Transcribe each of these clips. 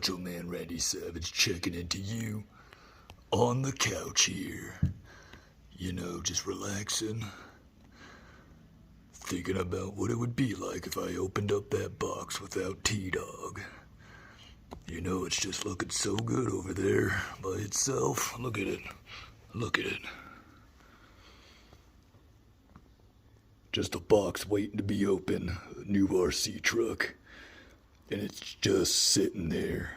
Macho Man Randy Savage checking into you on the couch here. You know, just relaxing. Thinking about what it would be like if I opened up that box without T-Dog. You know, it's just looking so good over there by itself. Look at it. Look at it. Just a box waiting to be open. A new RC truck. And it's just sitting there.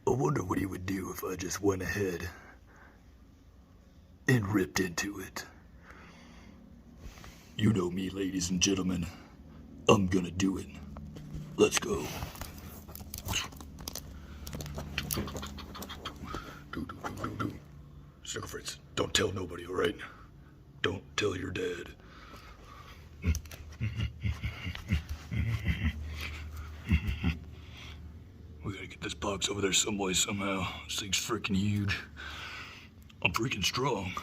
I wonder what he would do if I just went ahead and ripped into it. You know me, ladies and gentlemen. I'm gonna do it. Let's go. Snickle Fritz, don't tell nobody, all right? Don't tell your dad. We gotta get this box over there some way, somehow. This thing's freaking huge. I'm freaking strong,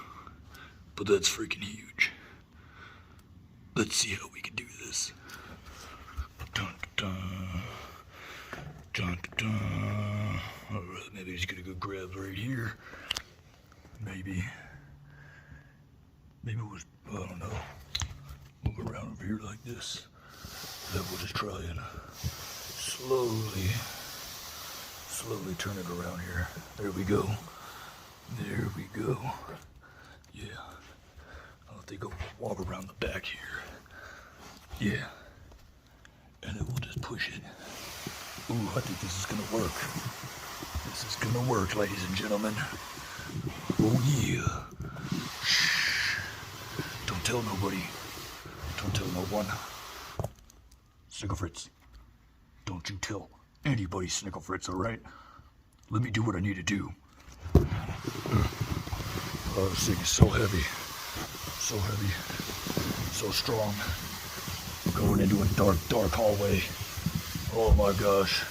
but that's freaking huge. Let's see how we can do this. Dun, dun, dun, dun. All right, maybe he's gonna go grab right here. Maybe it was, I don't know. Move around over here like this. Then we'll just try and slowly turn it around here. There we go. There we go. Yeah. I'll think I'll walk around the back here. Yeah. And then we'll just push it. Ooh, I think this is gonna work. This is gonna work, ladies and gentlemen. Oh yeah. Shh. Don't tell nobody. Don't tell no one. Snickle Fritz. Don't you tell anybody, Snickle Fritz, alright? Let me do what I need to do. Oh, this thing is so heavy. So heavy. So strong. Going into a dark hallway. Oh my gosh.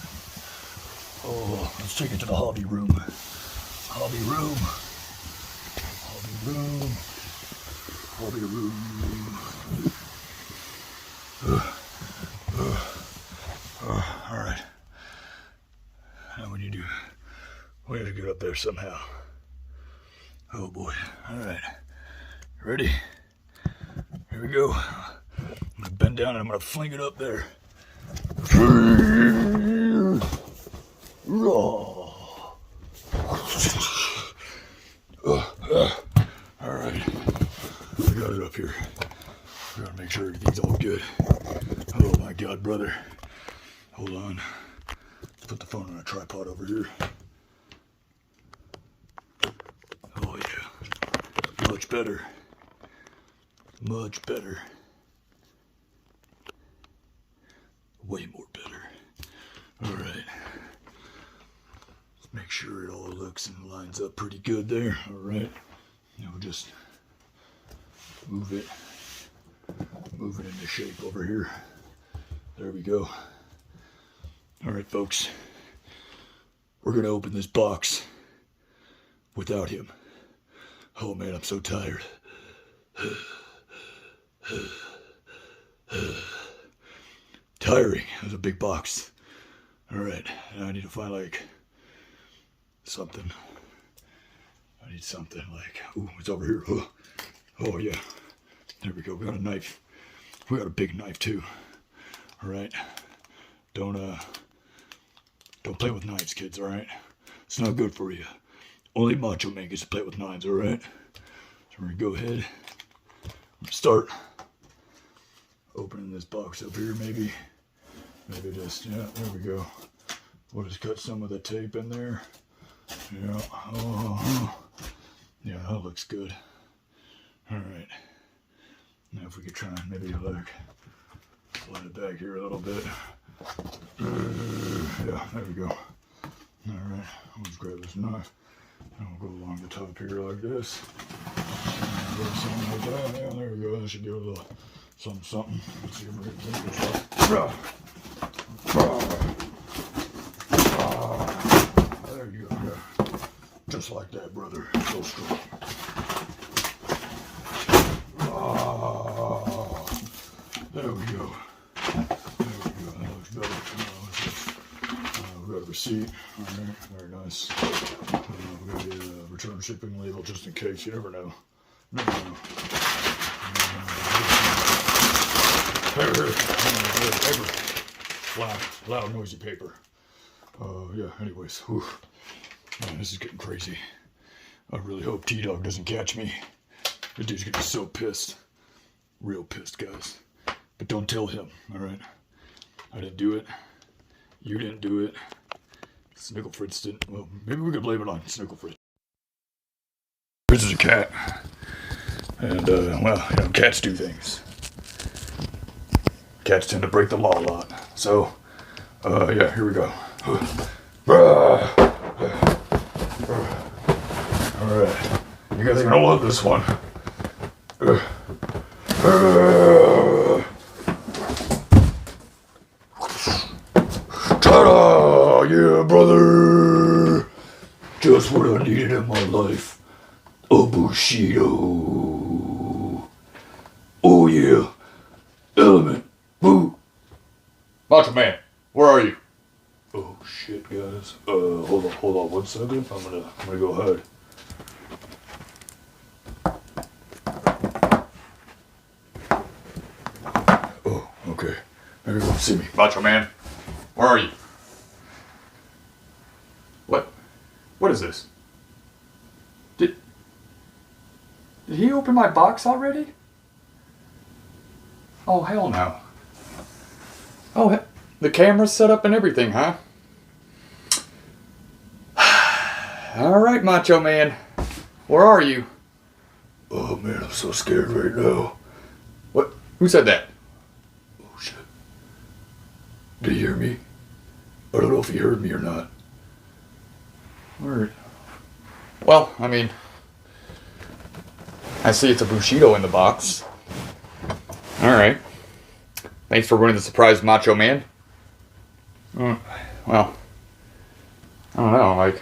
Oh, let's take it to the hobby room. Hobby room. Hobby room. Hobby room. Alright. Now we need to, we gotta get up there somehow. Oh boy. Alright. Ready? Here we go. I'm gonna bend down and I'm gonna fling it up there. Alright. We got it up here. We gotta make sure everything's all good. Oh my god, brother. Hold on. Let's put the phone on a tripod over here. Oh yeah. Much better. Much better. Way more better. Alright. Let's make sure it all looks and lines up pretty good there. Alright. Now we'll just move it into shape over here. There we go. Alright, folks. We're gonna open this box without him. Oh man, I'm so tired. Tiring. It was a big box. Alright, now I need to find like something. I need something like, ooh, it's over here. Oh yeah. There we go. We got a knife. We got a big knife too. Alright. Don't play with knives, kids, alright? It's not good for you. Only Macho Man gets to play with knives, alright? So we're gonna go ahead. Start opening this box up here, maybe. Maybe just, yeah, there we go. We'll just cut some of the tape in there. Yeah, yeah, that looks good. Alright. Now if we could try and maybe like slide it back here a little bit. Yeah, there we go. Alright, we'll just grab this knife and we'll go along the top here like this. Something like that. Yeah, there we go. That should give it a little something. Let's see if we can get this. There you go. Yeah. Just like that, brother. So strong. There we go. There we go. That looks better. receipt. All right, very nice. We got the return shipping label just in case. You never know. Never know. Paper. Loud, noisy paper. Yeah, anyways. Whew. Man, this is getting crazy. I really hope T-Dog doesn't catch me. The dude's gonna be so pissed. Real pissed, guys. But don't tell him, alright? I didn't do it. You didn't do it. Snickle Fritz didn't. Well, maybe we could blame it on Snickle Fritz. This is a cat. And, well, you know, cats do things. Cats tend to break the law a lot. So, yeah, here we go. Alright. You guys are gonna love this one. Ta-da! Yeah, brother! Just what I needed in my life. A Bushido. Oh, yeah. Element. Boo. Macho Man, where are you? Oh, shit, guys. Hold on 1 second. I'm gonna go hide. Oh, okay. Everyone see me. Macho Man, where are you? What is this? Did he open my box already? Oh, hell no. Oh, the camera's set up and everything, huh? Alright, Macho Man. Where are you? Oh, man, I'm so scared right now. What? Who said that? Oh, shit. Did you hear me? I don't know if you heard me or not. Word. Well, I mean, I see it's a Bushido in the box. Alright. Thanks for ruining the surprise, Macho Man. Well, I don't know, like,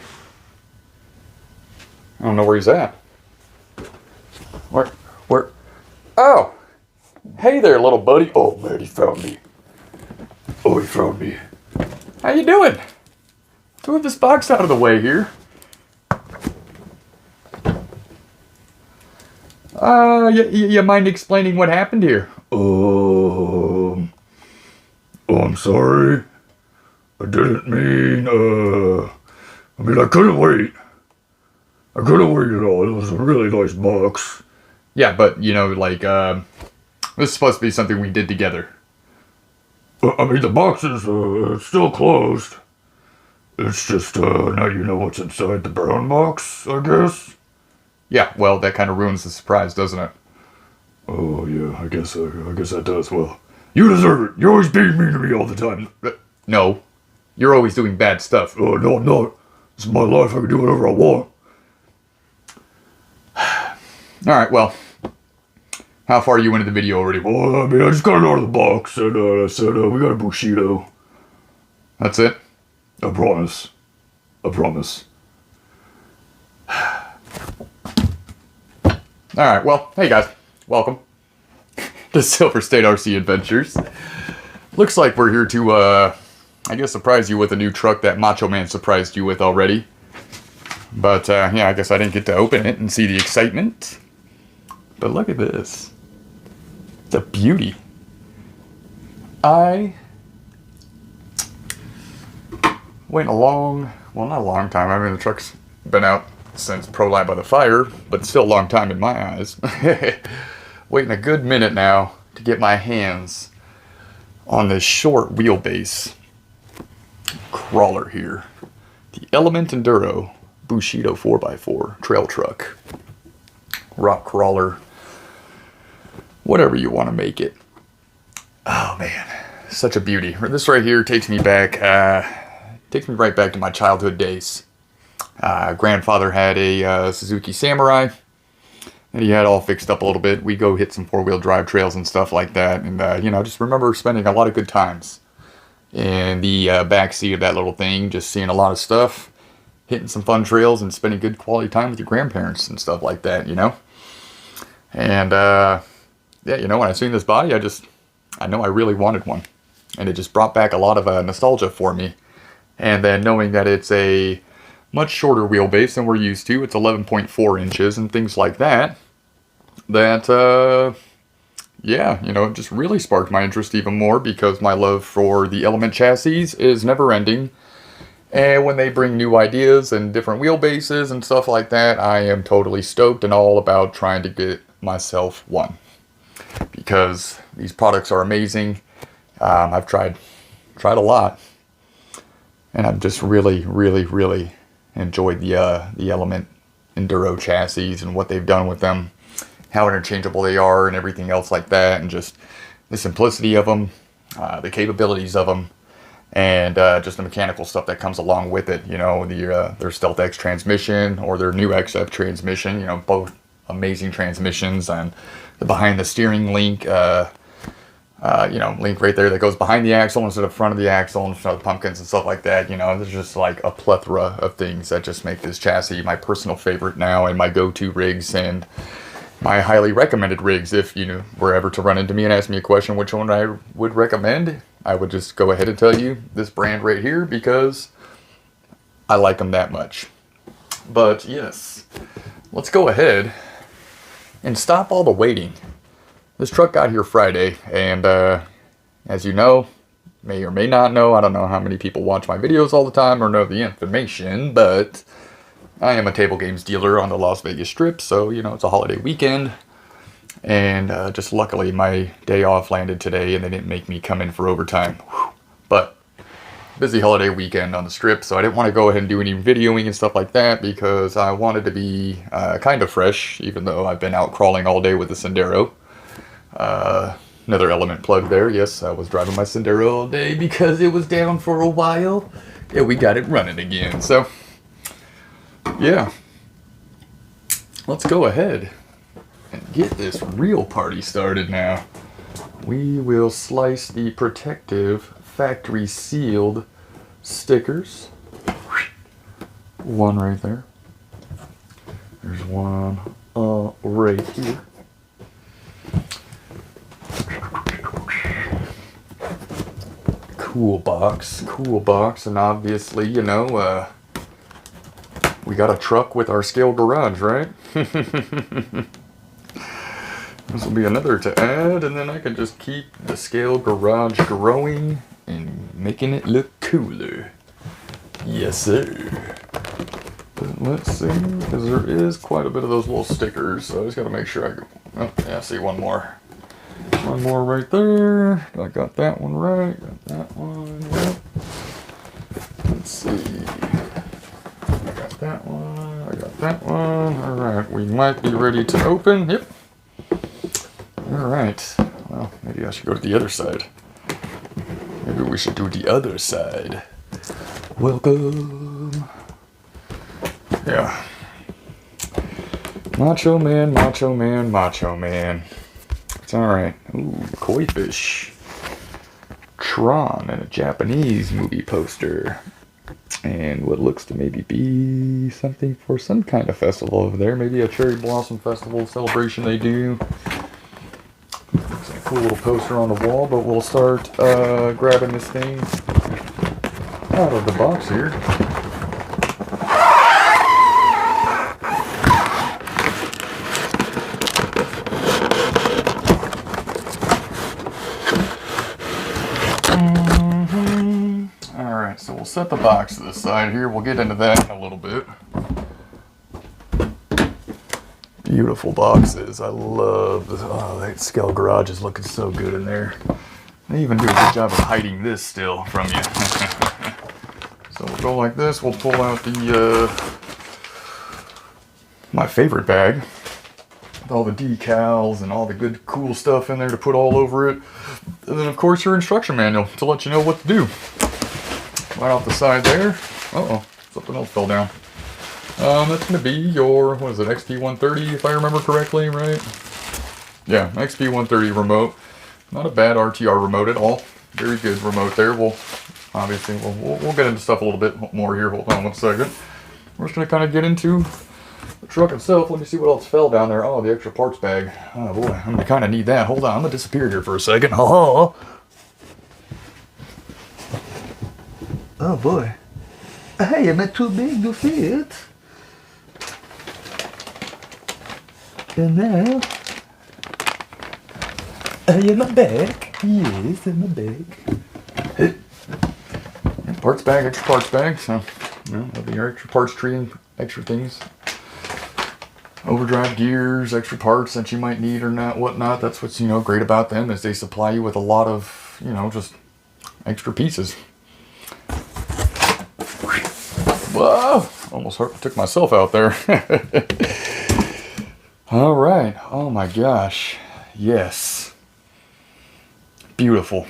I don't know where he's at. Where? Oh! Hey there, little buddy. Oh, man, he found me. Oh, he found me. How you doing? Let's move this box out of the way here. You mind explaining what happened here? Oh, I'm sorry. I didn't mean, I couldn't wait. I couldn't wait at all. It was a really nice box. Yeah, but, you know, like, this is supposed to be something we did together. I mean, the box is, still closed. It's just, now you know what's inside the brown box, I guess. Yeah, well, that kind of ruins the surprise, doesn't it? Oh, yeah, I guess that does. Well, you deserve it. You're always being mean to me all the time. No. You're always doing bad stuff. Oh, no, I'm not. This is my life. I can do whatever I want. Alright, well, how far are you into the video already? Well, I mean, I just got it out of the box, and I said, we got a Bushido. That's it? I promise. I promise. Alright, well, hey guys, welcome to Silver State RC Adventures. Looks like we're here to, I guess, surprise you with a new truck that Macho Man surprised you with already. But, yeah, I guess I didn't get to open it and see the excitement. But look at this. It's a beauty. I went a long, well, not a long time. I mean, the truck's been out since Pro Live by the Fire, but still a long time in my eyes. Waiting a good minute now to get my hands on this short wheelbase crawler here. The Element Enduro Bushido 4x4 trail truck. Rock crawler. Whatever you want to make it. Oh man, such a beauty. This right here takes me back, takes me right back to my childhood days. Grandfather had a Suzuki Samurai, and he had all fixed up a little bit. We go hit some four-wheel drive trails and stuff like that, and you know, just remember spending a lot of good times in the back seat of that little thing, just seeing a lot of stuff, hitting some fun trails, and spending good quality time with your grandparents and stuff like that, you know. And yeah, you know, when I seen this body, I know I really wanted one, and it just brought back a lot of nostalgia for me. And then knowing that it's a much shorter wheelbase than we're used to, it's 11.4 inches and things like that, yeah, you know, it just really sparked my interest even more because my love for the Element chassis is never ending. And when they bring new ideas and different wheelbases and stuff like that, I am totally stoked and all about trying to get myself one. Because these products are amazing. I've tried a lot. And I've just really enjoyed the Element Enduro chassis and what they've done with them. How interchangeable they are and everything else like that. And just the simplicity of them, the capabilities of them. And just the mechanical stuff that comes along with it, you know, their Stealth X transmission or their new XF transmission, you know, both amazing transmissions, and the behind the steering link, you know, link right there that goes behind the axle instead of front of the axle and front of the pumpkins and stuff like that. You know, there's just like a plethora of things that just make this chassis my personal favorite now and my go-to rigs and my highly recommended rigs. If you were ever to run into me and ask me a question which one I would recommend, I would just go ahead and tell you this brand right here because I like them that much. But yes, let's go ahead and stop all the waiting. This truck got here Friday, and as you know, may or may not know, I don't know how many people watch my videos all the time or know the information, but I am a table games dealer on the Las Vegas Strip, so, you know, it's a holiday weekend. And just luckily my day off landed today and they didn't make me come in for overtime. Whew. But busy holiday weekend on the Strip, so I didn't want to go ahead and do any videoing and stuff like that because I wanted to be kind of fresh, even though I've been out crawling all day with the Sendero. Another Element plug there. Yes, I was driving my Sendero all day because it was down for a while. Yeah, we got it running again. So, yeah. Let's go ahead and get this real party started now. We will slice the protective factory sealed stickers. One right there. There's one right here. Cool box, and obviously, you know, we got a truck with our scale garage, right? This will be another to add, and then I can just keep the scale garage growing and making it look cooler. Yes, sir. But let's see, because there is quite a bit of those little stickers, so I just got to make sure I go. Oh, yeah, I see one more. One more right there. I got that one right. Got that one. Yep. Let's see. I got that one. I got that one. All right, we might be ready to open. Yep. All right. Well, maybe I should go to the other side. Maybe we should do the other side. Welcome. Yeah. Macho man, macho man, macho man. It's alright. Ooh, koi fish. Tron and a Japanese movie poster. And what looks to maybe be something for some kind of festival over there. Maybe a cherry blossom festival celebration they do. Looks like a cool little poster on the wall, but we'll start grabbing this thing out of the box here. Alright, so we'll set the box to the side here. We'll get into that in a little bit. Beautiful boxes. I love this. Oh, that scale garage is looking so good in there. They even do a good job of hiding this still from you. So we'll go like this. We'll pull out the my favorite bag with all the decals and all the good cool stuff in there to put all over it. And then of course your instruction manual to let you know what to do. Right off the side there. Uh-oh, something else fell down. That's going to be your, what is it, XP130 if I remember correctly, right? Yeah, XP130 remote. Not a bad RTR remote at all. Very good remote there. We'll get into stuff a little bit more here. Hold on one second. We're just going to kind of get into the truck itself. Let me see what else fell down there. Oh, the extra parts bag. Oh boy, I'm going to kind of need that. Hold on, I'm going to disappear here for a second. Oh boy. Hey, I'm not too big to fit. And now, in my bag. Yes, in my bag. Parts bag, extra parts bag. So, you know, that'll be your extra parts tree and extra things. Overdrive gears, extra parts that you might need or not, whatnot. That's what's, you know, great about them is they supply you with a lot of, you know, just extra pieces. Whoa! Almost took myself out there. All right. Oh my gosh. Yes. Beautiful.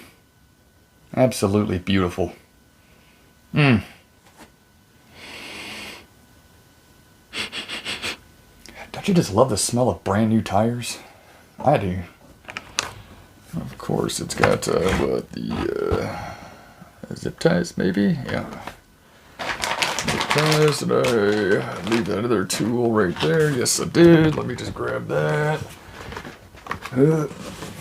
Absolutely beautiful. Don't you just love the smell of brand new tires? I do. Of course, it's got what the zip ties, maybe? Yeah. Zip ties. Did I leave that other tool right there? Yes, I did. Let me just grab that. Got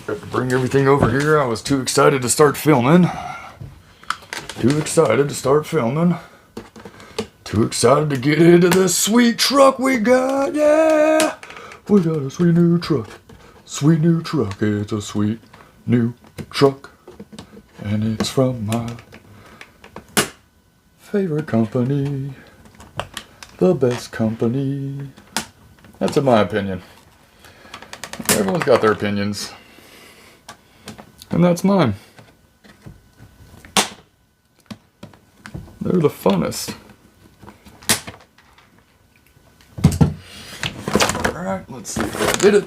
to bring everything over here. I was too excited to start filming. Too excited to start filming. Too excited to get into this sweet truck we got. Yeah! We got a sweet new truck. Sweet new truck. It's a sweet new truck. And it's from my favorite company. The best company. That's in my opinion. Everyone's got their opinions. And that's mine. They're the funnest. Alright, let's see if I did it.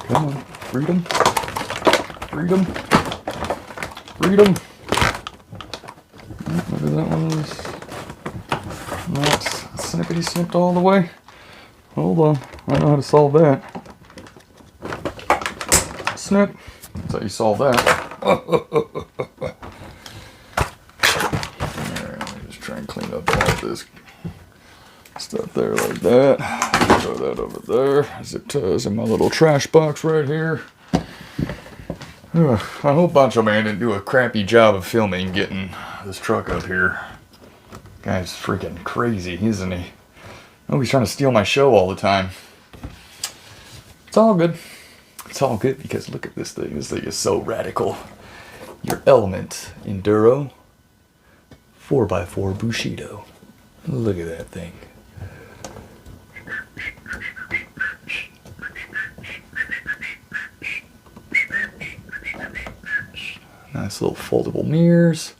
Come on, freedom. Freedom. Freedom. Maybe that one is not snippety snipped all the way. Hold on, I know how to solve that. Snip. That's how you solve that. Alright, let me just try and clean up all this stuff there like that. Throw that over there. Zip ties in my little trash box right here. I hope Bancho Man didn't do a crappy job of filming getting this truck up here. Guy's freaking crazy, isn't he? Oh, he's trying to steal my show all the time. It's all good. It's all good because look at this thing. This thing is so radical. Your Element Enduro 4x4 Bushido. Look at that thing. Nice little foldable mirrors.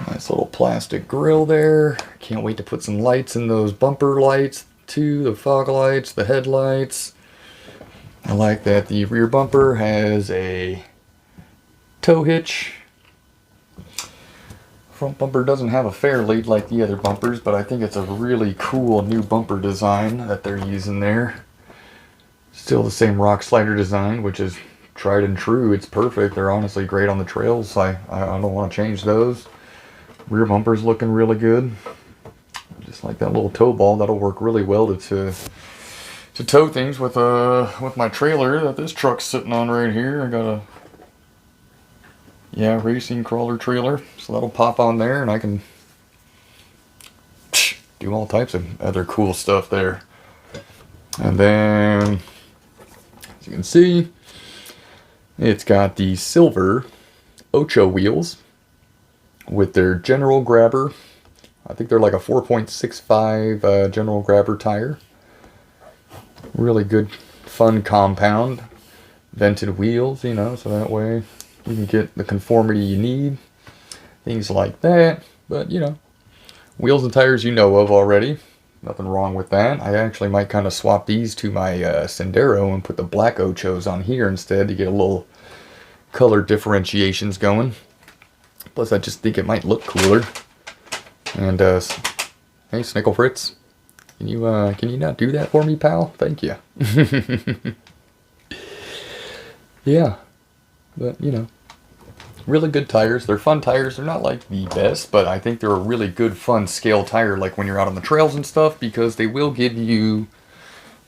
Nice little plastic grill there. Can't wait to put some lights in those bumper lights too. The fog lights, the headlights. I like that the rear bumper has a tow hitch. Front bumper doesn't have a fair lead like the other bumpers, but I think it's a really cool new bumper design that they're using there. Still the same rock slider design, which is tried and true. It's perfect. They're honestly great on the trails. I don't want to change those. Rear bumper's looking really good. Just like that little tow ball, that'll work really well to tow things with my trailer that this truck's sitting on right here. I got a racing crawler trailer, so that'll pop on there and I can do all types of other cool stuff there. And then, as you can see, it's got the silver Ocho wheels with their general grabber. I think they're like a 4.65 general grabber tire. Really good, fun compound. Vented wheels, you know, so that way you can get the conformity you need. Things like that. But, you know, wheels and tires you know of already. Nothing wrong with that. I actually might kind of swap these to my Sendero and put the black Ochos on here instead to get a little color differentiations going. Plus, I just think it might look cooler. And, hey, Snickle Fritz. Can you not do that for me, pal? Thank you. Yeah. But, you know, really good tires. They're fun tires. They're not like the best, but I think they're a really good, fun scale tire like when you're out on the trails and stuff, because they will give you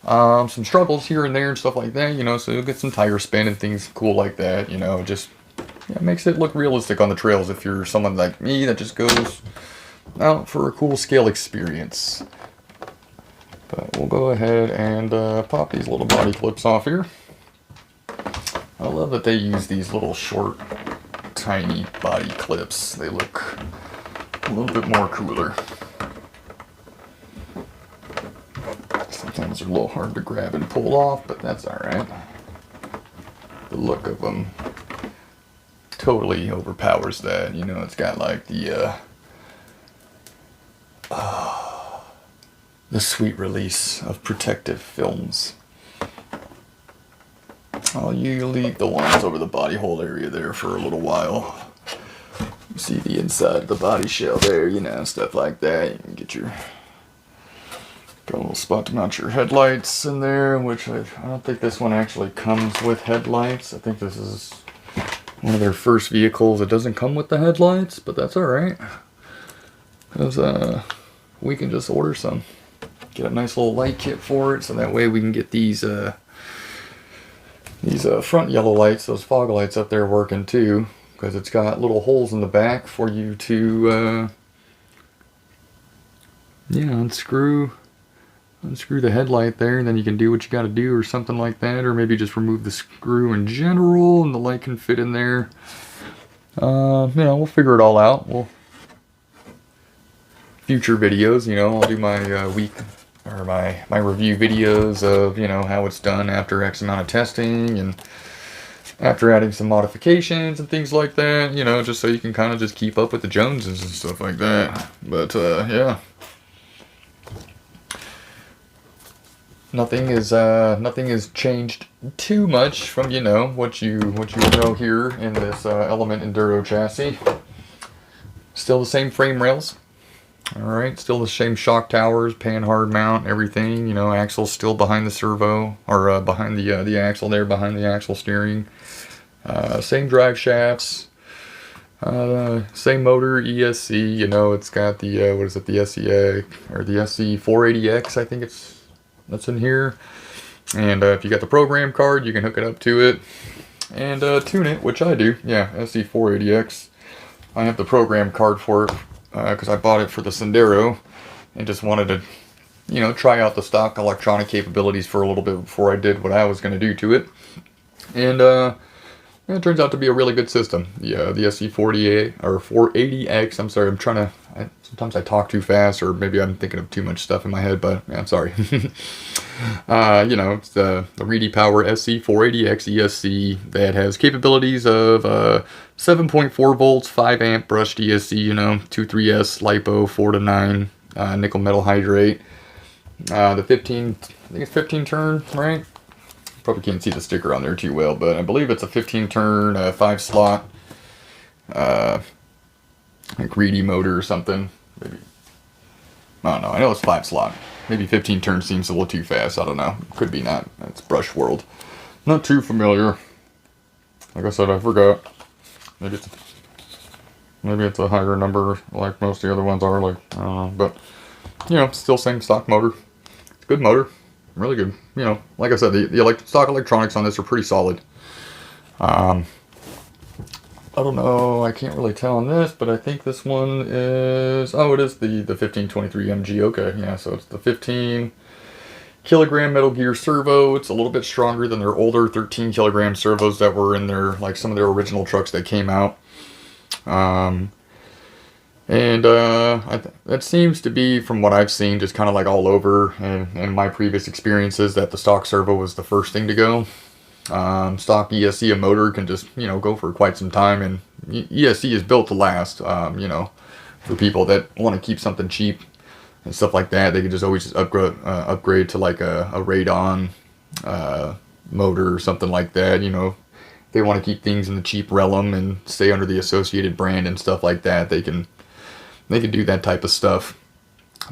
some struggles here and there and stuff like that, you know, so you'll get some tire spin and things cool like that, you know, just yeah, it makes it look realistic on the trails if you're someone like me that just goes out for a cool scale experience. But we'll go ahead and pop these little body clips off here. I love that they use these little short, tiny body clips. They look a little bit more cooler. Sometimes they're a little hard to grab and pull off, but that's alright. The look of them totally overpowers that. You know, it's got like the sweet release of protective films. You leave the ones over the body hole area there for a little while. You see the inside of the body shell there, you know, stuff like that. You can get your, got a little spot to mount your headlights in there, which I don't think this one actually comes with headlights. I think this is one of their first vehicles that doesn't come with the headlights, but that's alright. Because we can just order some. Get a nice little light kit for it, so that way we can get these front yellow lights, those fog lights up there working too, because it's got little holes in the back for you to unscrew the headlight there, and then you can do what you got to do or something like that, or maybe just remove the screw in general and the light can fit in there. We'll figure it all out. Future videos, I'll do my week or my review videos of, how it's done after X amount of testing and after adding some modifications and things like that, just so you can kind of just keep up with the Joneses and stuff like that. But, yeah. Nothing has changed too much from, what you know here in this Element Enduro chassis. Still the same frame rails. Alright, still the same shock towers, panhard mount, everything, axle's still behind the servo, or behind the axle there, behind the axle steering. Same drive shafts, same motor, ESC, it's got the, the SEA, or the SC480X, I think that's in here. And if you got the program card, you can hook it up to it and tune it, which I do, yeah, SC480X. I have the program card for it. Because I bought it for the Sendero and just wanted to, try out the stock electronic capabilities for a little bit before I did what I was going to do to it. And it turns out to be a really good system. The SC48 or 480X. I'm sorry, sometimes I talk too fast, or maybe I'm thinking of too much stuff in my head, but yeah, I'm sorry. It's the Reedy Power SC480X ESC that has capabilities of 7.4 volts, 5 amp brushed ESC, 2.3S LiPo, 4 to 9 nickel metal hydrate. The 15, I think it's 15 turn, right? Probably can't see the sticker on there too well, but I believe it's a 15 turn, 5 slot, like Reedy motor or something. Maybe, I don't know, I know it's 5 slot. Maybe 15 turn seems a little too fast, I don't know. Could be not, it's brush world. Not too familiar. Like I said, I forgot. Maybe it's a higher number like most of the other ones are, like, I don't know, but, still same stock motor. It's a good motor. Really good. Like I said, the stock electronics on this are pretty solid. I don't know, I can't really tell on this, but I think this one is, it is the 1523 MG, okay, yeah, so it's the 15 kilogram Metal Gear servo. It's a little bit stronger than their older 13 kilogram servos that were in their, like some of their original trucks that came out. That seems to be, from what I've seen, just kind of like all over and my previous experiences, that the stock servo was the first thing to go. Stock ESC, a motor can just, go for quite some time, and ESC is built to last, for people that want to keep something cheap and stuff like that. They can just always upgrade to like a Radon motor or something like that, They want to keep things in the cheap realm and stay under the Associated brand and stuff like that. They can do that type of stuff.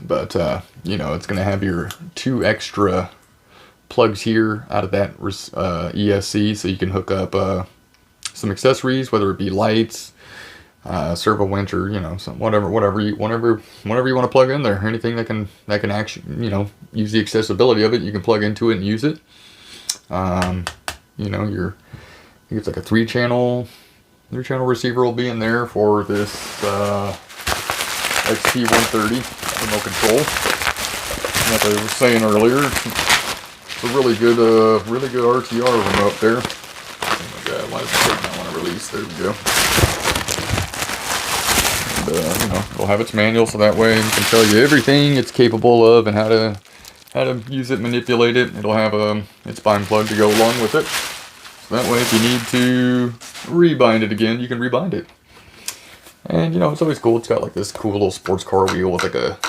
But, it's going to have your 2 extra plugs here out of that ESC, so you can hook up some accessories, whether it be lights, servo winch, or whatever you want to plug in there. Anything that can actually use the accessibility of it, you can plug into it and use it. I think it's like a 3-channel Their channel receiver will be in there for this XT130 remote control. Like I was saying earlier, it's a really good RTR remote there. Oh my god, why is it taking that one to release? There we go. And, you know, it'll have its manual, so that way it can tell you everything it's capable of and how to use it, manipulate it. It'll have its bind plug to go along with it. So that way, if you need to rebind it again, you can rebind it. And you know, it's always cool. It's got like this cool little sports car wheel with like a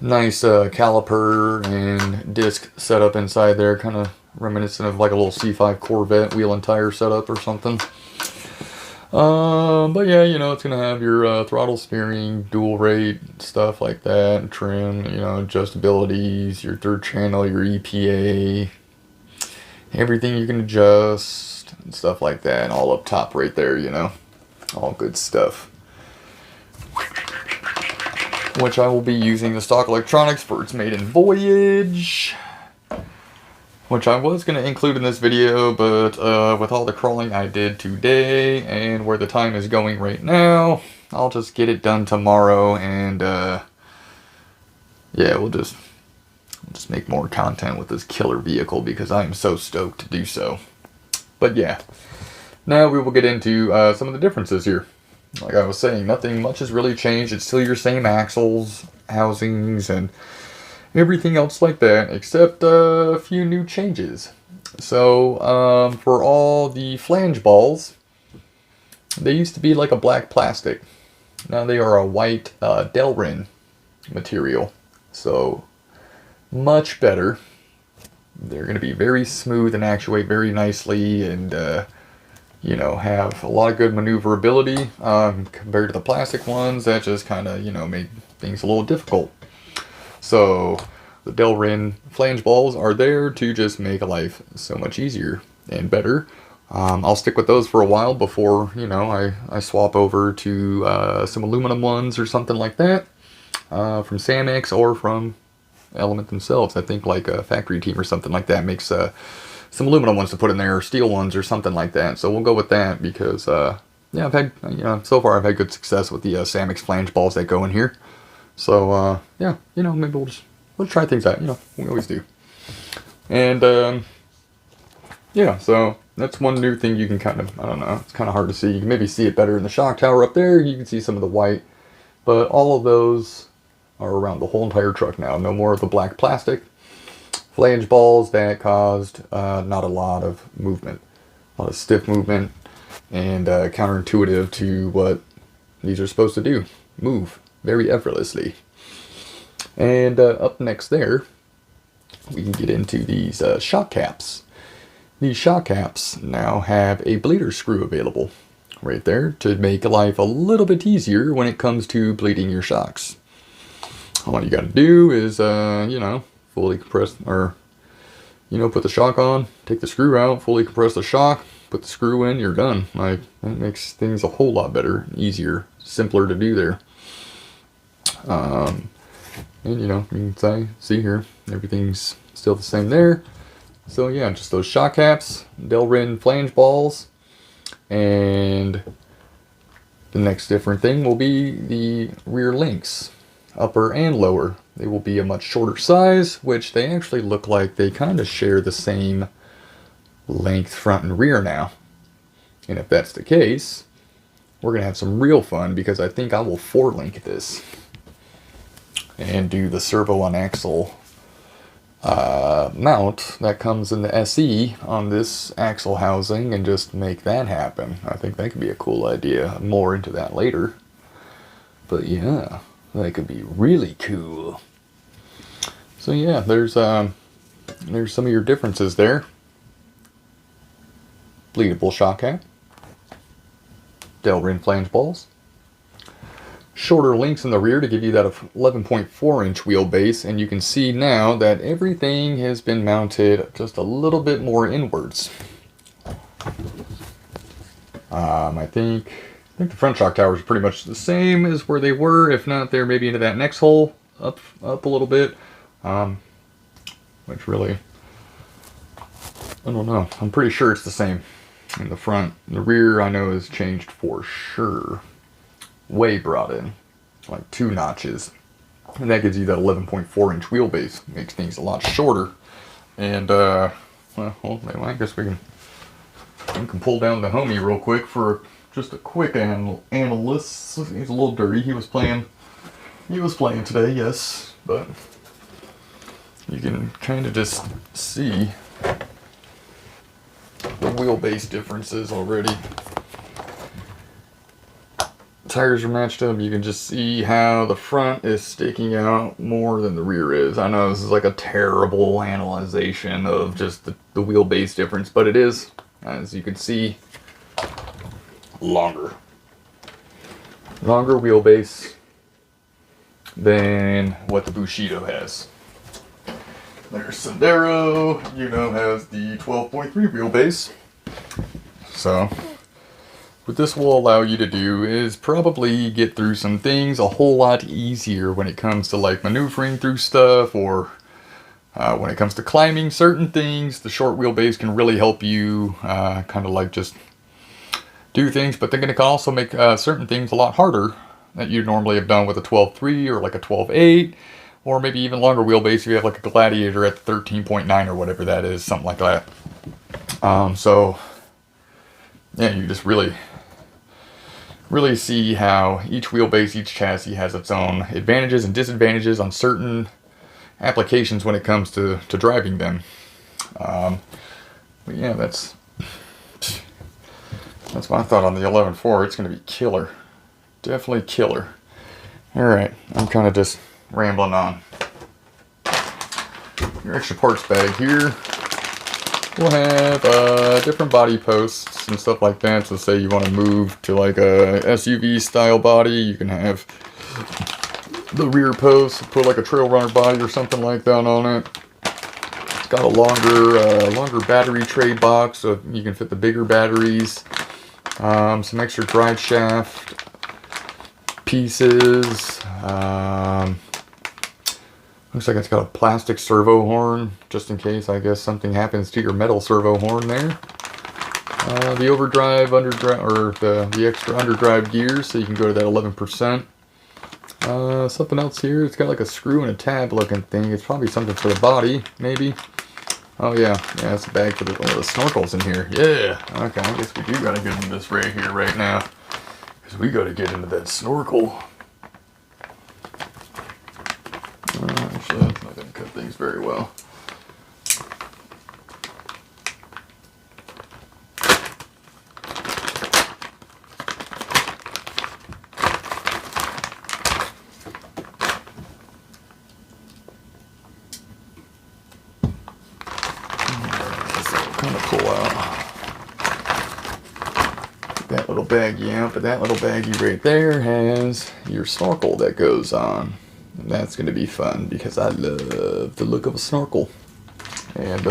nice caliper and disc setup inside there, kind of reminiscent of like a little C5 Corvette wheel and tire setup or something. But yeah, you know, it's gonna have your throttle, steering, dual rate, stuff like that, trim, you know, adjustabilities, your third channel, your EPA, everything you can adjust and stuff like that, all up top right there, you know, all good stuff. Which I will be using the stock electronics for its maiden voyage, which I was going to include in this video, but with all the crawling I did today and where the time is going right now, I'll just get it done tomorrow, and yeah, we'll just make more content with this killer vehicle because I am so stoked to do so. But yeah, now we will get into some of the differences here. Like I was saying, nothing much has really changed. It's still your same axles, housings, and everything else like that, except a few new changes. So, for all the flange balls, they used to be like a black plastic. Now they are a white Delrin material. So, much better. They're going to be very smooth and actuate very nicely, and you know, have a lot of good maneuverability compared to the plastic ones that just kind of, you know, made things a little difficult. So the Delrin flange balls are there to just make life so much easier and better. I'll stick with those for a while before, you know, I swap over to some aluminum ones or something like that from Samex or from Element themselves. I think like a Factory Team or something like that makes some aluminum ones to put in there, or steel ones or something like that. So we'll go with that because, yeah, I've had, you know, so far I've had good success with the Samex flange balls that go in here. So, yeah, you know, maybe we'll try things out, you know, we always do. And, yeah, so that's one new thing you can kind of, I don't know, it's kind of hard to see. You can maybe see it better in the shock tower up there. You can see some of the white, but all of those are around the whole entire truck now. No more of the black plastic flange balls that caused not a lot of movement, a lot of stiff movement, and counterintuitive to what these are supposed to do, move very effortlessly. And up next there, we can get into these shock caps. These shock caps now have a bleeder screw available right there to make life a little bit easier when it comes to bleeding your shocks. All you got to do is, you know, fully compress, or, you know, put the shock on, take the screw out, fully compress the shock, put the screw in, you're done. Like, that makes things a whole lot better, easier, simpler to do there. And, you know, you can see here, everything's still the same there. So, yeah, just those shock caps, Delrin flange balls, and the next different thing will be the rear links, upper and lower. They will be a much shorter size, which they actually look like they kind of share the same length front and rear now. And if that's the case, we're going to have some real fun, because I think I will 4-link this and do the servo on axle mount that comes in the SE on this axle housing and just make that happen. I think that could be a cool idea. More into that later. But yeah, that could be really cool. So yeah, there's some of your differences there. Bleedable shock cap, Delrin flange balls, shorter links in the rear to give you that 11.4 inch wheelbase, and you can see now that everything has been mounted just a little bit more inwards. I think the front shock towers are pretty much the same as where they were. If not, they're maybe into that next hole, up a little bit. Which really, I don't know. I'm pretty sure it's the same. in the front. The rear I know is changed for sure. Way brought in, like 2 notches. And that gives you that 11.4 inch wheelbase. Makes things a lot shorter. And, well, I guess we can pull down the homie real quick for just a quick analyst. He's a little dirty. He was playing today, yes, but you can kind of just see the wheelbase differences already. Tires are matched up. You can just see how the front is sticking out more than the rear is. I know this is like a terrible analyzation of just the wheelbase difference, but it is, as you can see, longer wheelbase than what the Bushido has. There's Sendero, has the 12.3 wheelbase. So what this will allow you to do is probably get through some things a whole lot easier when it comes to like maneuvering through stuff, or when it comes to climbing certain things. The short wheelbase can really help you kind of like just do things, but then it can also make certain things a lot harder that you normally have done with a 12.3 or like a 12.8, or maybe even longer wheelbase if you have like a Gladiator at 13.9 or whatever that is, something like that. So yeah, you just really see how each wheelbase, each chassis has its own advantages and disadvantages on certain applications when it comes to driving them. But yeah, that's my thought on the 11.4. It's going to be killer. Definitely killer. Alright, I'm kind of just rambling on. Your extra parts bag here will have different body posts and stuff like that. So say you want to move to like a SUV style body, you can have the rear post, put like a trail runner body or something like that on it. It's got a longer battery tray box, so you can fit the bigger batteries. Some extra drive shaft pieces. Looks like it's got a plastic servo horn, just in case, I guess, something happens to your metal servo horn there. The overdrive, underdrive, or the extra underdrive gears, so you can go to that 11%. Something else here, it's got like a screw and a tab looking thing. It's probably something for the body, maybe. Oh yeah, it's a bag for the snorkels in here. Yeah, okay, I guess we do gotta get into this right here, right now. Because we gotta get into that snorkel. Actually, that's not gonna cut things very well. Pull out that little baggie out, but that little baggie right there has your snorkel that goes on, and that's going to be fun because I love the look of a snorkel. And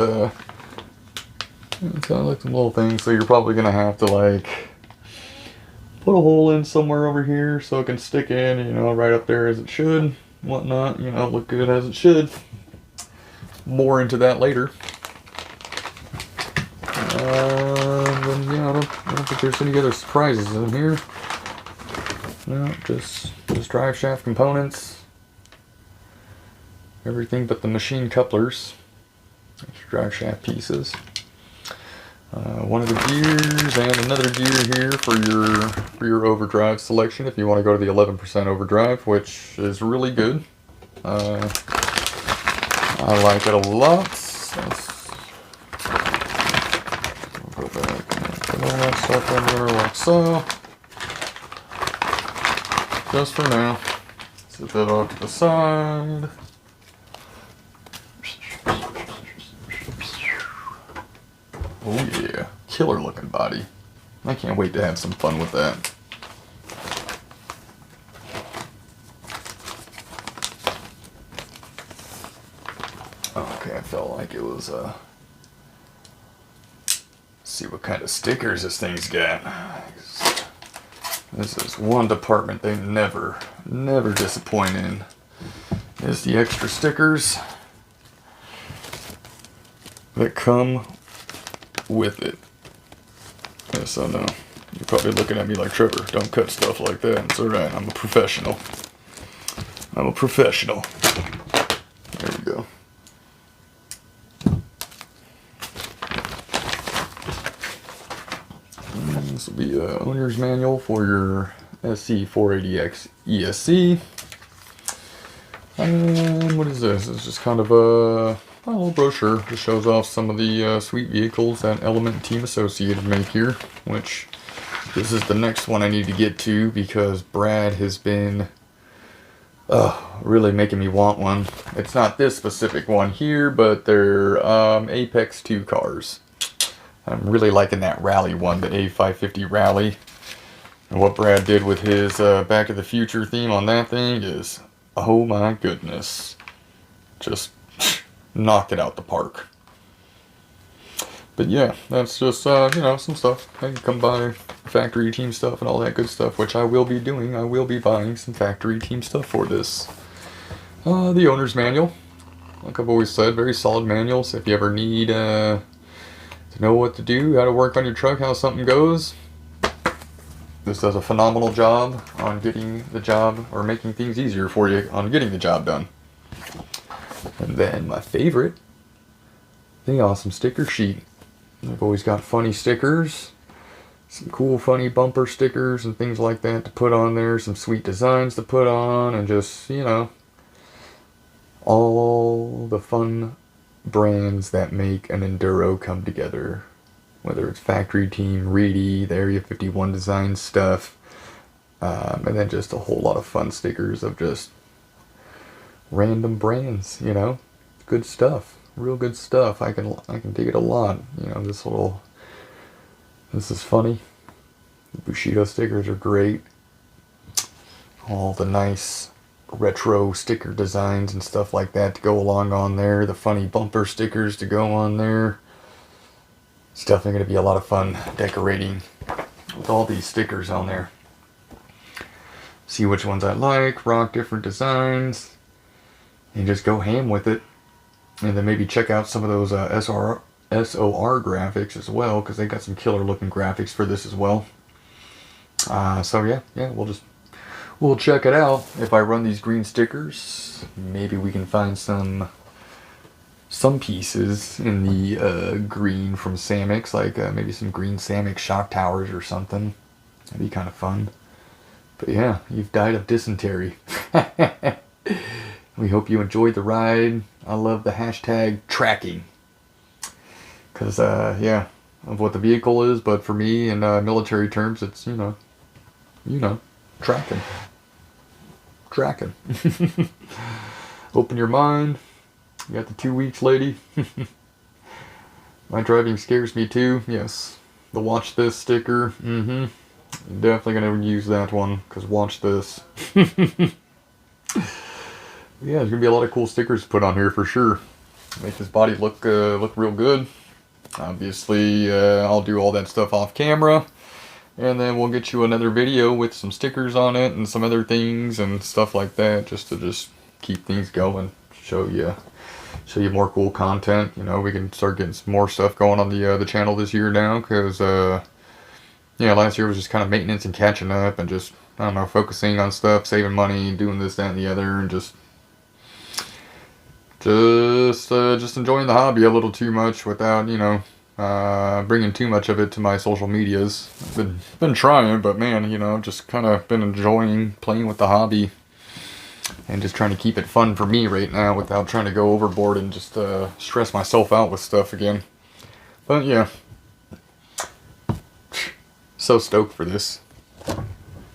it's got like some little things, so you're probably going to have to like put a hole in somewhere over here so it can stick in, right up there as it should, whatnot, look good as it should. More into that later. I don't think there's any other surprises in here. No, just drive shaft components. Everything but the machine couplers. Drive shaft pieces. One of the gears and another gear here for your overdrive selection if you want to go to the 11% overdrive, which is really good. I like it a lot. All that stuff in there like so. Just for now. Set that off to the side. Oh yeah, killer looking body. I can't wait to have some fun with that. Okay, I felt like it was see what kind of stickers this thing's got. This is one department they never disappoint in, is the extra stickers that come with it. Yes, I know. You're probably looking at me like, Trevor, don't cut stuff like that. It's alright, I'm a professional. I'm a professional. There we go. This will be an owner's manual for your SC480X ESC. And what is this? It's just kind of a little brochure that shows off some of the sweet vehicles that Element Team Associated make here, which this is the next one I need to get to because Brad has been really making me want one. It's not this specific one here, but they're Apex 2 cars. I'm really liking that rally one, the A550 Rally. And what Brad did with his Back to the Future theme on that thing is, oh my goodness, just knock it out the park. But yeah, that's just, you know, some stuff. I can come buy factory team stuff and all that good stuff, which I will be doing. I will be buying some factory team stuff for this. The owner's manual. Like I've always said, very solid manuals. If you ever need to know what to do, how to work on your truck, how something goes, this does a phenomenal job on getting the job, or making things easier for you on getting the job done. And then my favorite, the awesome sticker sheet. I've always got funny stickers, some cool funny bumper stickers and things like that to put on there, some sweet designs to put on, and just, you know, all the fun brands that make an enduro come together. Whether it's Factory Team, Reedy, the Area 51 design stuff, and then just a whole lot of fun stickers of just random brands, you know. Good stuff. Real good stuff. I can dig it a lot. You know, this is funny. The Bushido stickers are great. All the nice retro sticker designs and stuff like that to go along on there. The funny bumper stickers to go on there. It's definitely going to be a lot of fun decorating with all these stickers on there. See which ones I like, rock different designs, and just go ham with it. And then maybe check out some of those SOR graphics as well, because they got some killer looking graphics for this as well. So yeah, we'll check it out. If I run these green stickers, maybe we can find some pieces in the green from Samix, like maybe some green Samix shock towers or something. That'd be kind of fun. But yeah, you've died of dysentery. We hope you enjoyed the ride. I love the hashtag tracking. Because, yeah, of what the vehicle is, but for me, in military terms, it's, you know, tracking. Tracking. Open your mind. You got the 2 weeks, lady. My driving scares me too. Yes. The watch this sticker. Definitely gonna use that one, because watch this. Yeah, there's gonna be a lot of cool stickers to put on here for sure. Make this body look real good. Obviously, I'll do all that stuff off camera, and then we'll get you another video with some stickers on it and some other things and stuff like that, just to keep things going, show you more cool content. You know, we can start getting some more stuff going on the channel this year now, because yeah, last year was just kind of maintenance and catching up, and just, I don't know, focusing on stuff, saving money, doing this, that, and the other, and just enjoying the hobby a little too much without, you know, bringing too much of it to my social medias. I've been trying, but man, you know, just kind of been enjoying playing with the hobby and just trying to keep it fun for me right now without trying to go overboard and just stress myself out with stuff again. But yeah, so stoked for this.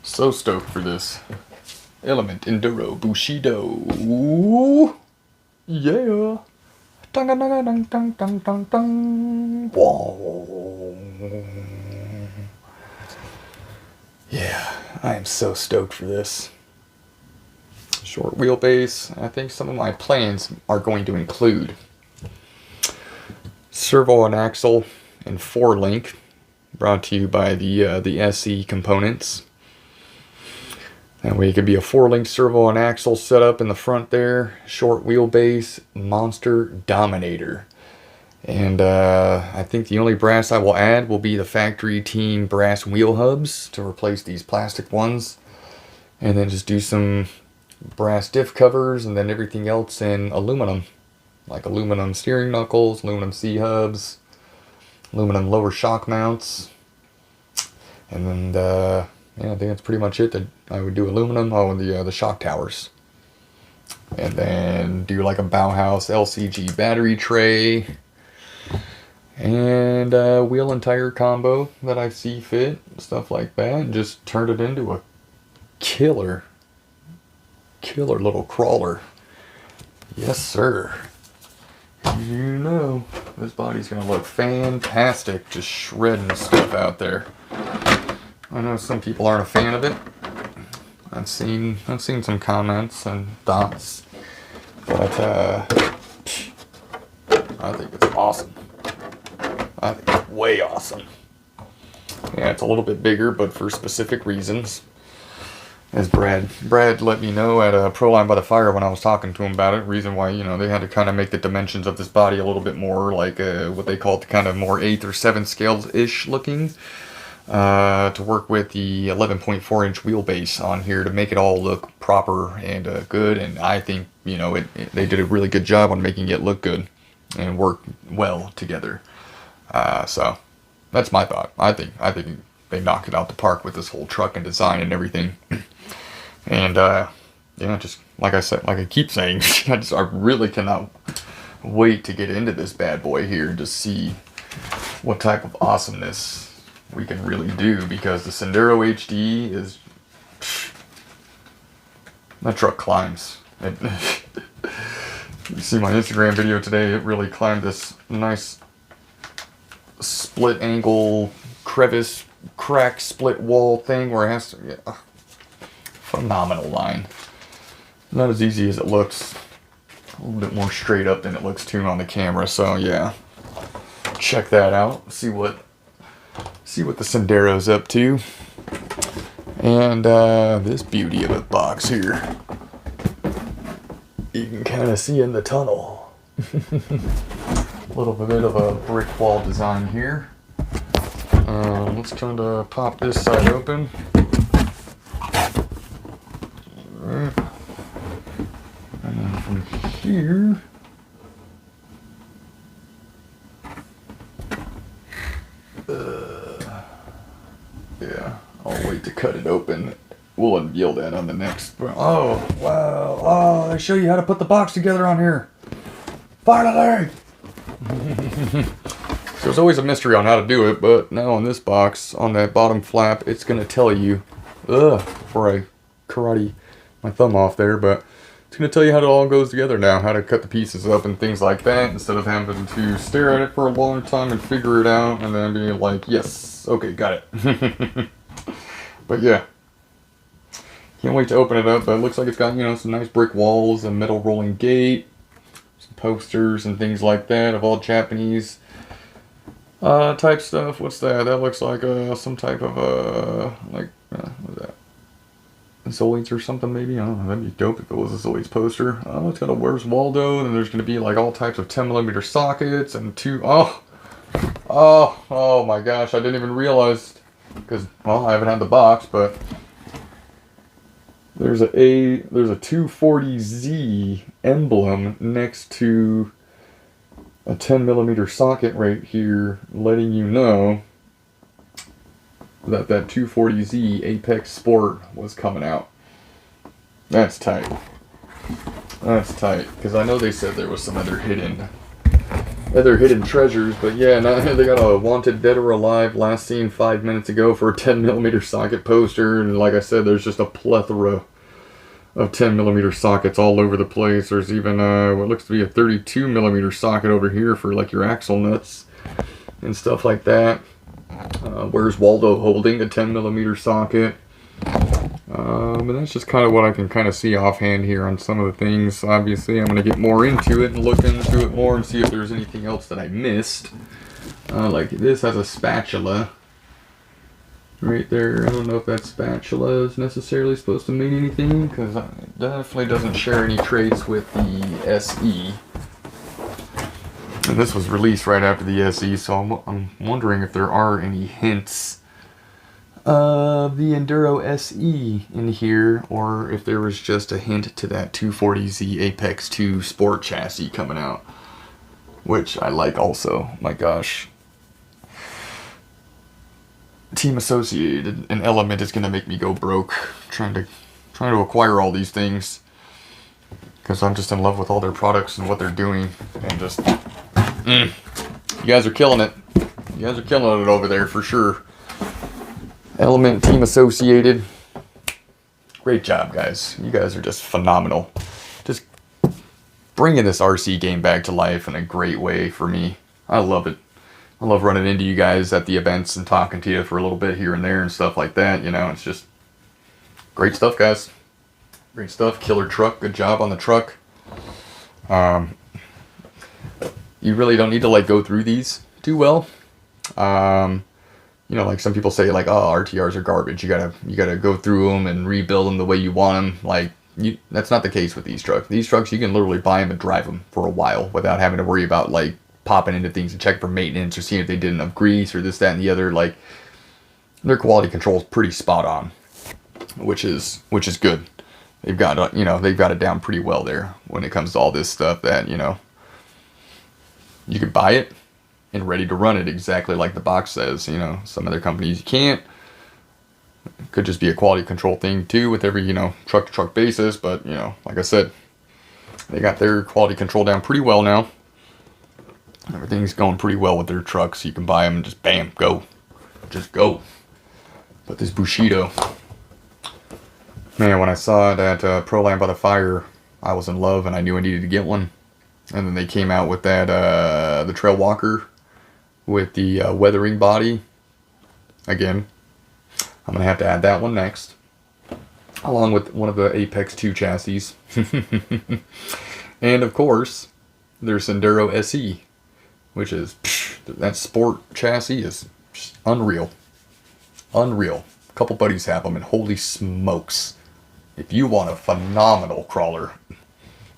So stoked for this. Element Enduro Bushido. Ooh. Yeah. Dun dun dun dun dun dun dun dun. Whoa. Yeah, I am so stoked for this. Short wheelbase. I think some of my plans are going to include servo and axle and 4-link, brought to you by the SE components. That way it could be a 4-link servo and axle setup in the front there, short wheelbase, monster dominator. And I think the only brass I will add will be the factory team brass wheel hubs to replace these plastic ones. And then just do some brass diff covers and then everything else in aluminum. Like aluminum steering knuckles, aluminum C-hubs, aluminum lower shock mounts. And then, yeah, I think that's pretty much it. That I would do aluminum. Oh, and the shock towers. And then do like a Bauhaus LCG battery tray. And wheel and tire combo that I see fit. Stuff like that. And just turn it into a killer little crawler. Yes, sir. You know, this body's gonna look fantastic, just shredding stuff out there. I know some people aren't a fan of it. I've seen some comments and thoughts, but I think it's awesome. I think it's way awesome. Yeah, it's a little bit bigger, but for specific reasons. As Brad let me know at Proline by the Fire when I was talking to him about it, reason why, you know, they had to kind of make the dimensions of this body a little bit more like what they call it, kind of more 8th or 7th scales-ish looking, to work with the 11.4 inch wheelbase on here to make it all look proper and good. And I think, you know, they did a really good job on making it look good and work well together. So that's my thought. I think they knocked it out the park with this whole truck and design and everything. And yeah, just like I said, like I keep saying, I really cannot wait to get into this bad boy here to see what type of awesomeness we can really do, because the Enduro HD is, that truck climbs. You see my Instagram video today, it really climbed this nice split angle crevice crack split wall thing where it has to, yeah, phenomenal line. Not as easy as it looks. A little bit more straight up than it looks too on the camera. So yeah, check that out. See what the Sendero's up to. And this beauty of a box here, you can kind of see in the tunnel. A little bit of a brick wall design here. Let's try to pop this side open. Alright. And then from here, yeah, I'll wait to cut it open. We'll unveil that on the next. Oh, wow. Oh, they show you how to put the box together on here. Finally! There's always a mystery on how to do it, but now on this box, on that bottom flap, it's going to tell you, before I karate my thumb off there, but it's going to tell you how it all goes together now, how to cut the pieces up and things like that, instead of having to stare at it for a long time and figure it out, and then being like, yes, okay, got it. But yeah, can't wait to open it up, but it looks like it's got, you know, some nice brick walls, a metal rolling gate, some posters and things like that of all Japanese type stuff. What's that? That looks like some type of what is that? Zoids or something maybe? I don't know. That'd be dope if it was a Zoids poster. It's got a Where's Waldo, and there's gonna be like all types of 10mm sockets and oh my gosh! I didn't even realize, because well, I haven't had the box, but there's a 240Z emblem next to a 10mm socket right here, letting you know that 240Z Apex Sport was coming out. That's tight. That's tight, because I know they said there was some other hidden treasures, but yeah, now they got a Wanted Dead or Alive, last seen 5 minutes ago for a 10mm socket poster, and like I said, there's just a plethora of 10mm sockets all over the place. There's even what looks to be a 32mm socket over here for like your axle nuts and stuff like that. Where's Waldo holding a 10mm socket? But that's just kind of what I can kind of see offhand here on some of the things. Obviously, I'm going to get more into it and look into it more and see if there's anything else that I missed. Like this has a spatula right there. I don't know if that spatula is necessarily supposed to mean anything, because it definitely doesn't share any traits with the SE. And And this was released right after the SE, so I'm wondering if there are any hints of the Enduro SE in here, or if there was just a hint to that 240Z Apex 2 Sport chassis coming out, which I like also. My gosh. Team Associated and Element is gonna make me go broke trying to acquire all these things, because I'm just in love with all their products and what they're doing, and just you guys are killing it. You guys are killing it over there for sure. Element, Team Associated, great job, guys. You guys are just phenomenal. Just bringing this RC game back to life in a great way for me. I love it. I love running into you guys at the events and talking to you for a little bit here and there and stuff like that. You know, it's just great stuff, guys. Great stuff. Killer truck. Good job on the truck. You really don't need to like go through these too well. You know, like some people say, like, oh, RTRs are garbage. You gotta go through them and rebuild them the way you want them. Like, that's not the case with these trucks. These trucks, you can literally buy them and drive them for a while without having to worry about like popping into things and checking for maintenance or seeing if they did enough grease or this, that, and the other. Like, their quality control is pretty spot on, which is good. They've got, you know, they've got it down pretty well there when it comes to all this stuff that, you know, you can buy it and ready to run it exactly like the box says. You know, some other companies you can't. It could just be a quality control thing too with every, you know, truck to truck basis, but, you know, like I said, they got their quality control down pretty well now. Everything's going pretty well with their trucks. You can buy them and just bam, go. Just go. But this Bushido, man, when I saw it at Pro Land by the Fire, I was in love and I knew I needed to get one. And then they came out with that, the Trail Walker with the weathering body. Again, I'm going to have to add that one next, along with one of the Apex 2 chassis. And of course, there's Enduro SE, which is, that sport chassis is just unreal. Unreal. A couple buddies have them, and holy smokes. If you want a phenomenal crawler,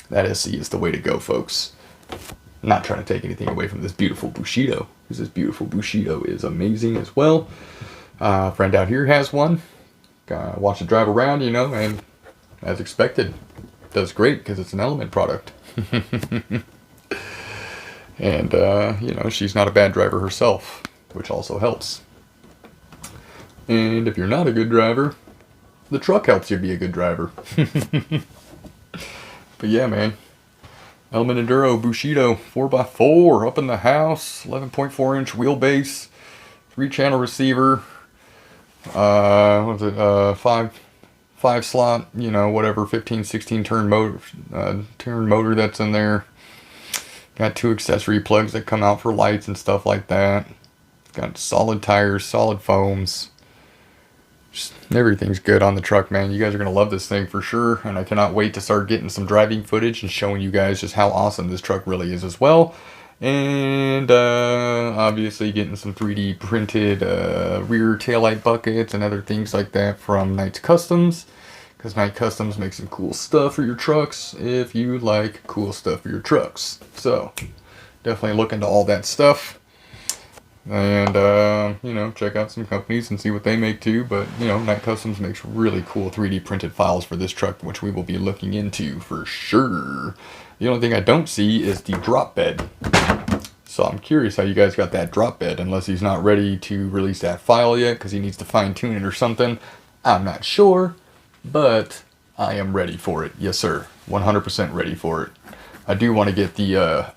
that SE is the way to go, folks. I'm not trying to take anything away from this beautiful Bushido, because this beautiful Bushido is amazing as well. A friend out here has one. Watch it drive around, you know, and as expected, does great because it's an Element product. And, you know, she's not a bad driver herself, which also helps. And if you're not a good driver, the truck helps you be a good driver. But yeah, man. Element Enduro Bushido 4x4 up in the house. 11.4 inch wheelbase. 3-channel receiver. What was it? 5 slot, you know, whatever, 15, 16 turn motor that's in there. Got 2 accessory plugs that come out for lights and stuff like that. Got solid tires, solid foams. Just everything's good on the truck, man. You guys are going to love this thing for sure. And I cannot wait to start getting some driving footage and showing you guys just how awesome this truck really is as well. And obviously getting some 3D printed rear taillight buckets and other things like that from Knight's Customs. Because Knight Customs makes some cool stuff for your trucks if you like cool stuff for your trucks. So, definitely look into all that stuff. And, you know, check out some companies and see what they make too. But, you know, Knight Customs makes really cool 3D printed files for this truck, which we will be looking into for sure. The only thing I don't see is the drop bed. So I'm curious how you guys got that drop bed, unless he's not ready to release that file yet because he needs to fine tune it or something. I'm not sure. But I am ready for it. Yes, sir. 100% ready for it. I do want to get the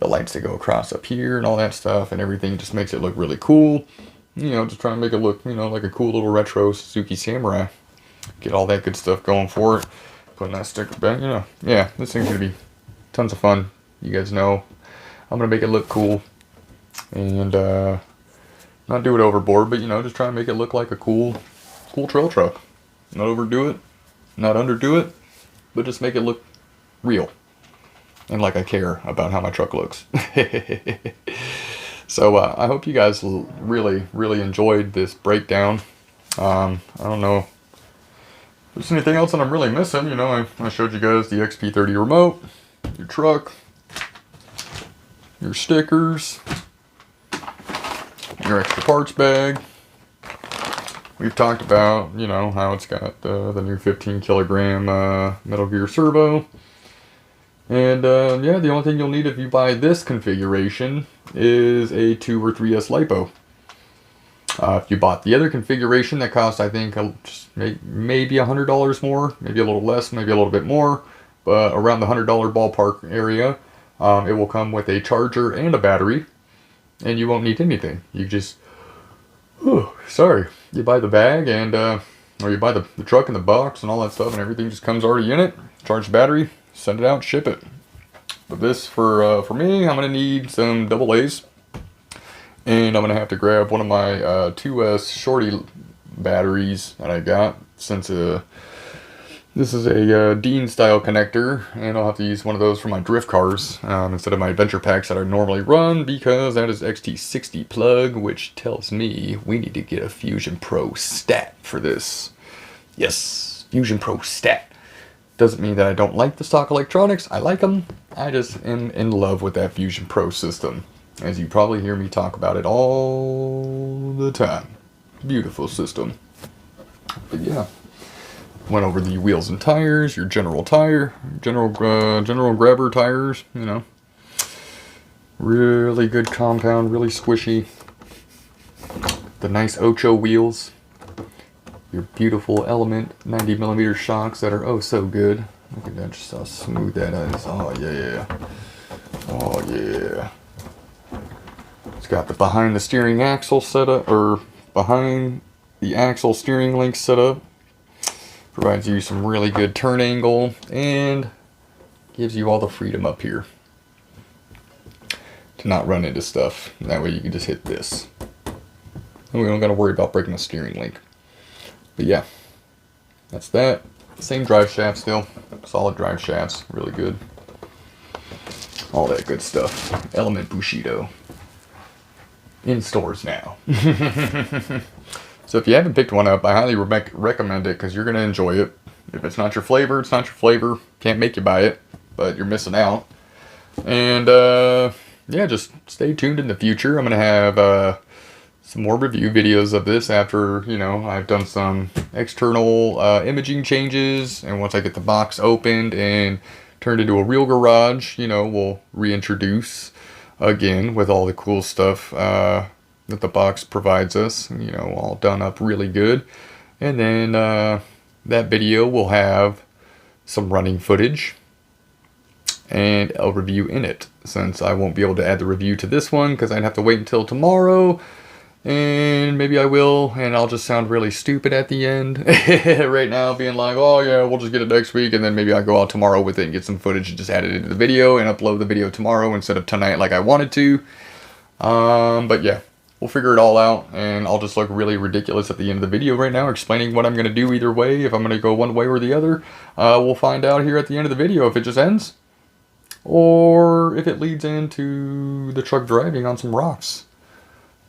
lights that go across up here and all that stuff and everything. Just makes it look really cool. You know, just trying to make it look, you know, like a cool little retro Suzuki Samurai. Get all that good stuff going for it. Putting that sticker back, you know. Yeah, this thing's going to be tons of fun. You guys know. I'm going to make it look cool. And not do it overboard, but, you know, just try and make it look like a cool trail truck. Not overdo it, not underdo it, but just make it look real. And like I care about how my truck looks. So I hope you guys really enjoyed this breakdown. I don't know if there's anything else that I'm really missing. You know, I showed you guys the XP30 remote, your truck, your stickers, your extra parts bag. We've talked about, you know, how it's got the new 15 kilogram Metal Gear servo. And yeah, the only thing you'll need if you buy this configuration is a 2 or 3S LiPo. If you bought the other configuration, that costs, I think, just maybe $100 more, maybe a little less, maybe a little bit more, but around the $100 ballpark area. It will come with a charger and a battery, and you won't need anything. You just, you buy the bag and, or you buy the truck and the box and all that stuff, and everything just comes already in it. Charge the battery, send it out, ship it. But this, for me, I'm going to need some AA's. And I'm going to have to grab one of my 2S shorty batteries that I got, since this is a Dean style connector, and I'll have to use one of those for my drift cars instead of my adventure packs that I normally run, because that is XT60 plug, which tells me we need to get a Fusion Pro Stat for this. Yes, Fusion Pro Stat. Doesn't mean that I don't like the stock electronics. I like them. I just am in love with that Fusion Pro system, as you probably hear me talk about it all the time. Beautiful system. But yeah, went over the wheels and tires, your general grabber tires, you know. Really good compound, really squishy. The nice Ocho wheels. Your beautiful Element 90mm shocks that are oh so good. Look at that, just how smooth that is. Oh yeah. Oh yeah. It's got the behind the steering axle setup, or behind the axle steering link setup. Provides you some really good turn angle and gives you all the freedom up here to not run into stuff. That way you can just hit this. And we don't got to worry about breaking the steering link. But yeah, that's that. Same drive shaft still. Solid drive shafts. Really good. All that good stuff. Element Bushido. In stores now. So if you haven't picked one up, I highly recommend it, because you're going to enjoy it. If it's not your flavor, it's not your flavor. Can't make you buy it, but you're missing out. And yeah, just stay tuned in the future. I'm going to have some more review videos of this after, you know, I've done some external imaging changes, and once I get the box opened and turned into a real garage, you know, we'll reintroduce again with all the cool stuff that the box provides us, you know, all done up really good. And then that video will have some running footage and a review in it, since I won't be able to add the review to this one because I'd have to wait until tomorrow. And maybe I will, and I'll just sound really stupid at the end right now, being like, oh yeah, we'll just get it next week, and then maybe I'll go out tomorrow with it and get some footage and just add it into the video and upload the video tomorrow instead of tonight like I wanted to. But yeah, we'll figure it all out, and I'll just look really ridiculous at the end of the video right now explaining what I'm going to do either way. If I'm going to go one way or the other, we'll find out here at the end of the video if it just ends, or if it leads into the truck driving on some rocks.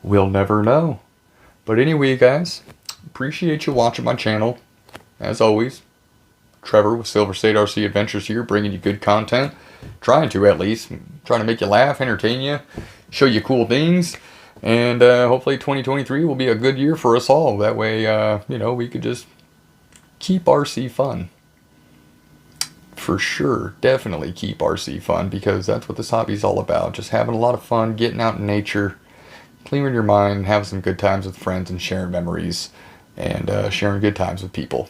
We'll never know. But anyway, guys, appreciate you watching my channel. As always, Trevor with Silver State RC Adventures here, bringing you good content. Trying to, at least. Trying to make you laugh, entertain you, show you cool things. And hopefully 2023 will be a good year for us all. That way, you know, we could just keep RC fun. For sure, definitely keep RC fun, because that's what this hobby's all about. Just having a lot of fun, getting out in nature, clearing your mind, having some good times with friends, and sharing memories, and sharing good times with people.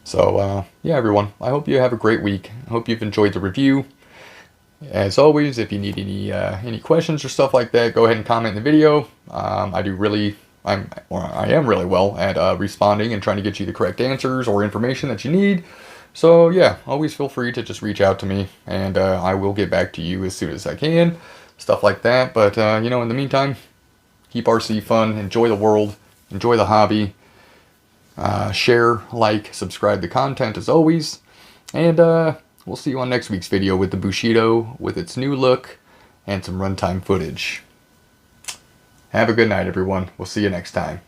So, yeah, everyone, I hope you have a great week. I hope you've enjoyed the review. As always, if you need any questions or stuff like that, go ahead and comment in the video. I am really well at responding and trying to get you the correct answers or information that you need. So, yeah, always feel free to just reach out to me, and I will get back to you as soon as I can. Stuff like that. But, you know, in the meantime, keep RC fun, enjoy the world, enjoy the hobby, share, like, subscribe to content as always, and we'll see you on next week's video with the Bushido, with its new look, and some runtime footage. Have a good night, everyone. We'll see you next time.